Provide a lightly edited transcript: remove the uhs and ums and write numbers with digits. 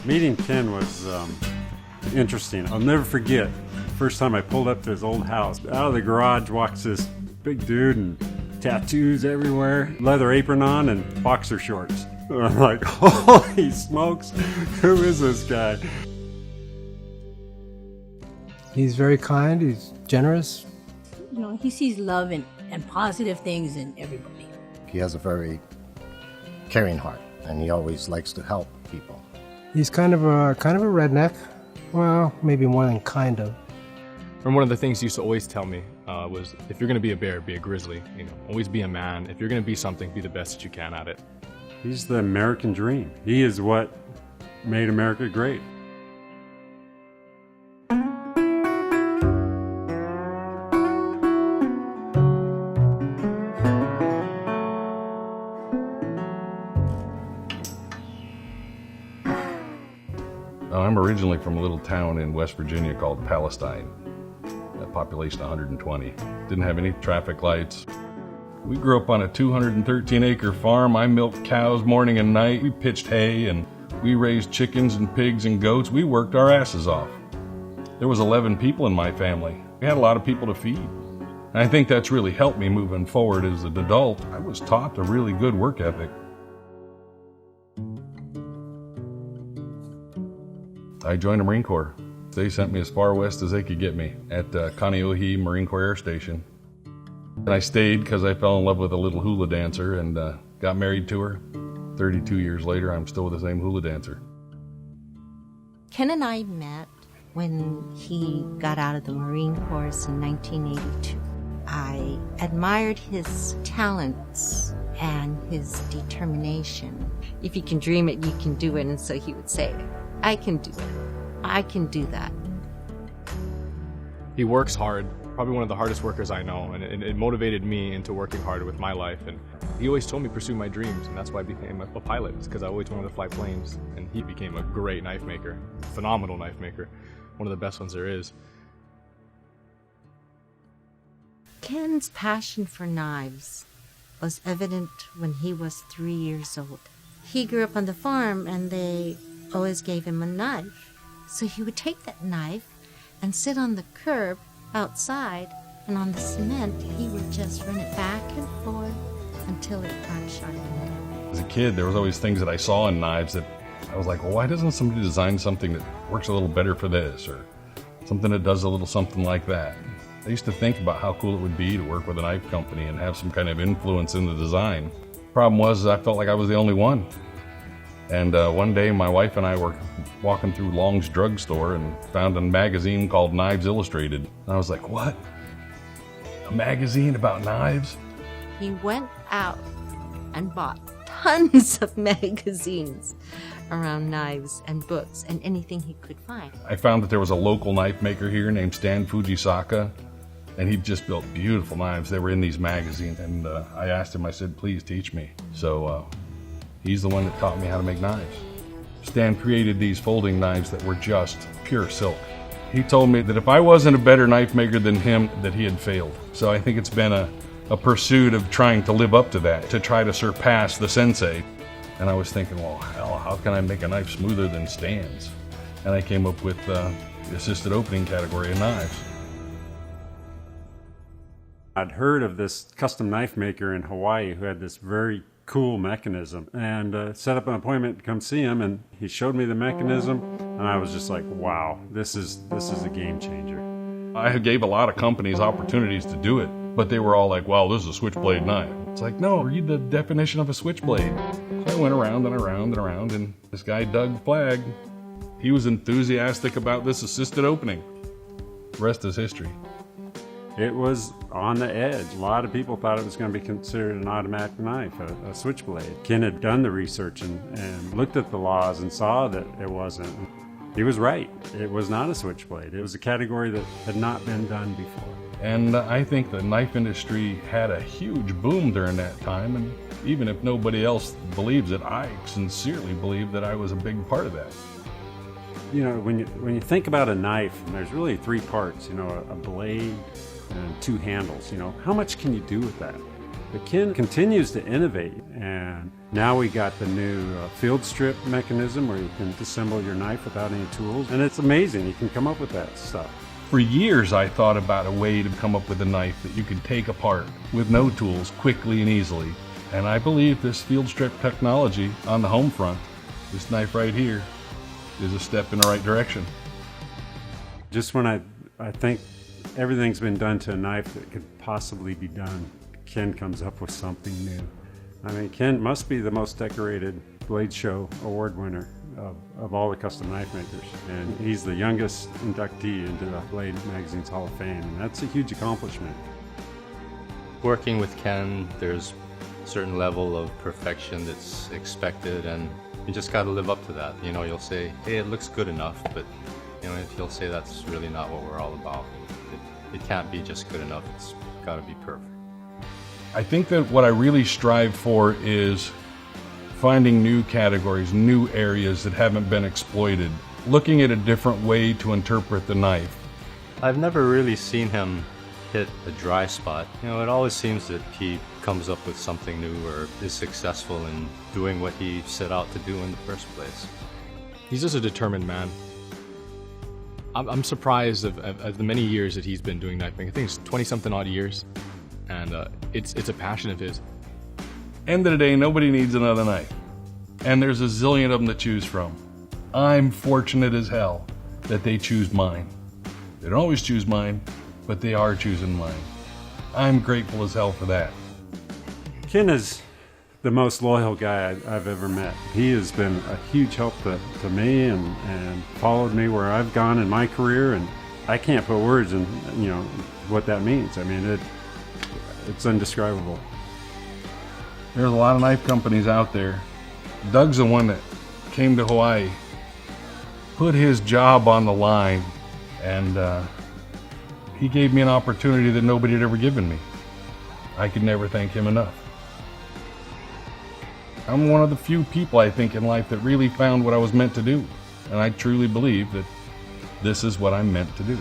Meeting Ken was interesting. I'll never forget the first time I pulled up to his old house. Out of the garage walks this big dude and tattoos everywhere, leather apron on, and boxer shorts. And I'm like, holy smokes, who is this guy? He's very kind, he's generous. You know, he sees love and positive things in everybody. He has a very caring heart, and he always likes to help people. He's kind of a redneck. Well, maybe more than kind of. And one of the things he used to always tell me was, if you're going to be a bear, be a grizzly. You know, always be a man. If you're going to be something, be the best that you can at it. He's the American dream. He is what made America great. I'm originally from a little town in West Virginia called Palestine, a population of 120. Didn't have any traffic lights. We grew up on a 213-acre farm. I milked cows morning and night. We pitched hay, and we raised chickens and pigs and goats. We worked our asses off. There was 11 people in my family. We had a lot of people to feed. And I think that's really helped me moving forward as an adult. I was taught a really good work ethic. I joined the Marine Corps. They sent me as far west as they could get me at Kaneohe Marine Corps Air Station. And I stayed because I fell in love with a little hula dancer and got married to her. 32 years later, I'm still with the same hula dancer. Ken and I met when he got out of the Marine Corps in 1982. I admired his talents and his determination. If you can dream it, you can do it. And so he would say, I can do it. I can do that. He works hard, probably one of the hardest workers I know, and it motivated me into working harder with my life. And he always told me to pursue my dreams, and that's why I became a pilot, because I always wanted to fly planes. And he became a great knife maker, phenomenal knife maker, one of the best ones there is. Ken's passion for knives was evident when he was 3 years old. He grew up on the farm, and they always gave him a knife. So he would take that knife and sit on the curb outside, and on the cement he would just run it back and forth until it got sharpened. As a kid, there was always things that I saw in knives that I was like, well, why doesn't somebody design something that works a little better for this, or something that does a little something like that? I used to think about how cool it would be to work with a knife company and have some kind of influence in the design. Problem was, I felt like I was the only one. And one day my wife and I were walking through Long's drugstore and found a magazine called Knives Illustrated. And I was like, what? A magazine about knives? He went out and bought tons of magazines around knives and books and anything he could find. I found that there was a local knife maker here named Stan Fujisaka, and he just built beautiful knives. They were in these magazines, and I asked him, I said, please teach me. So he's the one that taught me how to make knives. Stan created these folding knives that were just pure silk. He told me that if I wasn't a better knife maker than him, that he had failed. So I think it's been a pursuit of trying to live up to that, to try to surpass the sensei. And I was thinking, well, hell, how can I make a knife smoother than Stan's? And I came up with the assisted opening category of knives. I'd heard of this custom knife maker in Hawaii who had this very cool mechanism, and set up an appointment to come see him, and he showed me the mechanism, and I was just like, wow, this is a game changer. I gave a lot of companies opportunities to do it, but they were all like, well, this is a switchblade knife. It's like, no, read the definition of a switchblade. So I went around and around and around, and this guy, Doug Flagg, he was enthusiastic about this assisted opening. The rest is history. It was on the edge. A lot of people thought it was going to be considered an automatic knife, a switchblade. Ken had done the research and looked at the laws and saw that it wasn't. He was right. It was not a switchblade. It was a category that had not been done before. And I think the knife industry had a huge boom during that time, and even if nobody else believes it, I sincerely believe that I was a big part of that. You know, when you think about a knife, there's really three parts, you know, a blade and two handles. You know, how much can you do with that? But Ken continues to innovate, and now we got the new field strip mechanism where you can disassemble your knife without any tools, and it's amazing. You can come up with that stuff. For years, I thought about a way to come up with a knife that you could take apart with no tools quickly and easily. And I believe this field strip technology on the home front, this knife right here, is a step in the right direction. Just when I think everything's been done to a knife that could possibly be done, Ken comes up with something new. I mean, Ken must be the most decorated Blade Show award winner of all the custom knife makers. And he's the youngest inductee into the Blade Magazine's Hall of Fame, and that's a huge accomplishment. Working with Ken, there's a certain level of perfection that's expected, and you just got to live up to that. You know, you'll say, hey, it looks good enough, but you know, he'll say that's really not what we're all about. It can't be just good enough, it's got to be perfect. I think that what I really strive for is finding new categories, new areas that haven't been exploited, looking at a different way to interpret the knife. I've never really seen him hit a dry spot. You know, it always seems that he comes up with something new or is successful in doing what he set out to do in the first place. He's just a determined man. I'm surprised of the many years that he's been doing knife making. I think it's 20-something odd years, and it's a passion of his. End of the day, nobody needs another knife. And there's a zillion of them to choose from. I'm fortunate as hell that they choose mine. They don't always choose mine, but they are choosing mine. I'm grateful as hell for that. Ken is the most loyal guy I've ever met. He has been a huge help to me and followed me where I've gone in my career, and I can't put words in, you know, what that means. I mean, it's indescribable. There's a lot of knife companies out there. Doug's the one that came to Hawaii, put his job on the line, and he gave me an opportunity that nobody had ever given me. I could never thank him enough. I'm one of the few people, I think, in life that really found what I was meant to do. And I truly believe that this is what I'm meant to do.